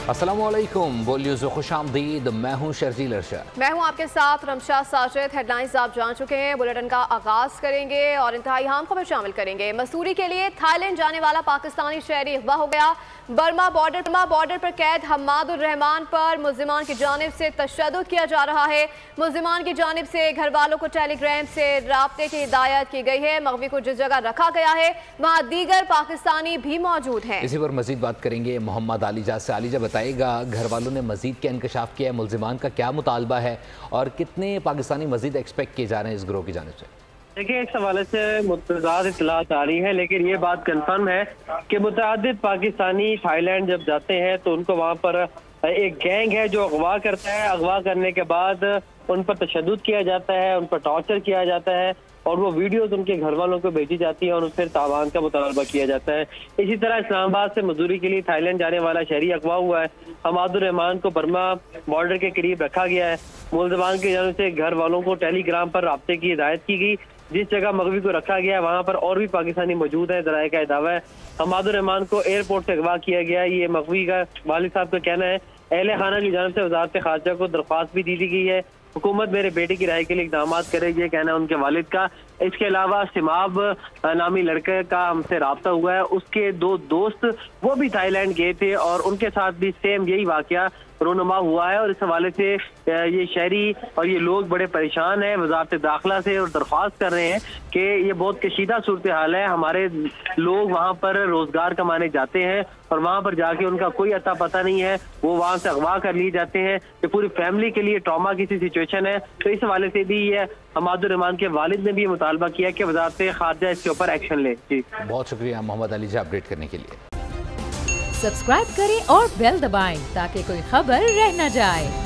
अस्सलामुअलैकुम, बोलियो से खुशामदीद। मैं हूँ शर्जील अरशद। मैं हूँ आपके साथ रमशा साजिद। हेडलाइंस आप जान चुके हैं। बुलेटिन का आगाज करेंगे और इंतहाई अहम खबर शामिल करेंगे। मसूरी के लिए थाईलैंड जाने वाला पाकिस्तानी शहरी अगवा हो गया। बर्मा बॉर्डर पर कैद हम्मादुर रहमान पर मुल्जिमान की जानिब से तशद्दुद किया जा रहा है। मुल्जिमान की जानिब से घर वालों को टेलीग्राम से राब्ते की हिदायत की गई है। मगवी को जिस जगह रखा गया है वहाँ दीगर पाकिस्तानी भी मौजूद हैं। इसी पर मजीद बात करेंगे मोहम्मद अलीजा से। अलीजा बताएगा, घर वालों ने मजीद क्या इंकशाफ किया है, मुल्जिमान का क्या मुतालबा है और कितने पाकिस्तानी मजीद एक्सपेक्ट किए जा रहे हैं इस ग्रोह की जानिब से? देखिए, इस हवाले से मुतअद्दिद इत्तलात आ रही है, लेकिन ये बात कंफर्म है कि मुतअद्दिद पाकिस्तानी थाईलैंड जब जाते हैं तो उनको वहाँ पर एक गैंग है जो अगवा करता है। अगवा करने के बाद उन पर तशद्दुद किया जाता है, उन पर टॉर्चर किया जाता है और वो वीडियोस उनके घर वालों को भेजी जाती है और फिर तावान का मुतालबा किया जाता है। इसी तरह इस्लामाबाद से मजदूरी के लिए थाईलैंड जाने वाला शहरी अगवा हुआ है। हम्मादुर रहमान को बर्मा बॉर्डर के करीब रखा गया है। मुल्जिमान की जानिब से घर वालों को टेलीग्राम पर राब्ते की हिदायत की गई। जिस जगह मगवी को रखा गया है वहाँ पर और भी पाकिस्तानी मौजूद है, ज़राए का दावा है। हम्मादुर रहमान को एयरपोर्ट से अगवा किया गया। ये मगवी का वालिद साहब का कहना है। अहले खाना की जानिब से वज़ारत खारजा को दरख्वास्त भी दी गई है। हुकूमत मेरे बेटे की राय के लिए इक़दाम करेगी, ये कहना है उनके वालिद का। इसके अलावा सिमाब नामी लड़के का हमसे रब्ता हुआ है। उसके दो दोस्त वो भी थाईलैंड गए थे और उनके साथ भी सेम यही वाकया रोनुमा हुआ है और इस हवाले से ये शहरी और ये लोग बड़े परेशान हैं वज़ारत दाखिला से और दरख्वास्त कर रहे हैं कि ये बहुत कशीदा सूरत हाल है। हमारे लोग वहाँ पर रोजगार कमाने जाते हैं और वहाँ पर जाके उनका कोई अता पता नहीं है, वो वहाँ से अगवा कर लिए जाते हैं। ये पूरी फैमिली के लिए ट्रॉमा की सी सिचुएशन है। तो इस हवाले से भी ये हम्मादुर रहमान के वालिद ने भी मुतालबा किया कि वज़ारत खारजा इसके ऊपर एक्शन ले। जी, बहुत शुक्रिया मोहम्मद अलीजा अपडेट करने के लिए। सब्सक्राइब करें और बेल दबाएं ताकि कोई खबर रह न जाए।